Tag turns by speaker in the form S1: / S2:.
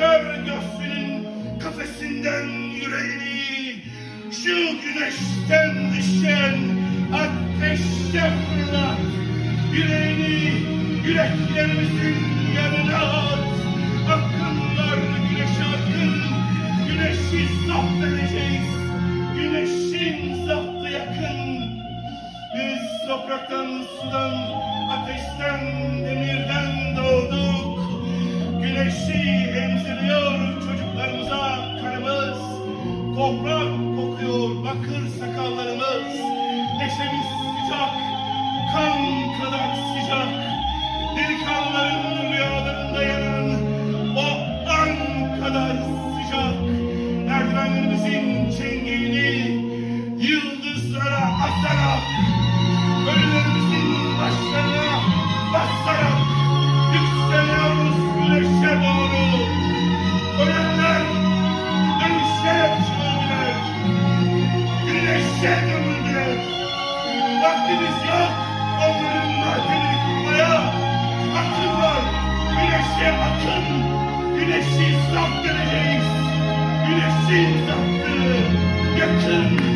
S1: çıkar göğsünün kafesinden yüreğini, şu güneşten düşen ateşe fırlat. Yüreğini yüreklerimizin yanına at. Akınlar güneşe akın, güneşi zapt edeceğiz. Güneşin zaptı yakın. Biz topraktan, sudan, ateşten, demirden doğduk. Güneşi emziriyor çocuklarımıza kanımız. Toprak kokuyor bakır sakallarımız. Neşemiz sıcak, kan kadar sıcak. Delikanlıların rüyalarında yanan o an kadar sıcak. Merdivenlerimizin çengiğini yıldızlara asarak, ölülerimizin başlarına basarak yükseliyoruz güneşe doğru. Ölenler dönüşe çıkıldılar, güneşe gömüldüler. Vaktimiz yok onların matemini tutmaya. Akın var, güneşe akın. Güneşi zapt edeceğiz. Güneşin zaptı yakın.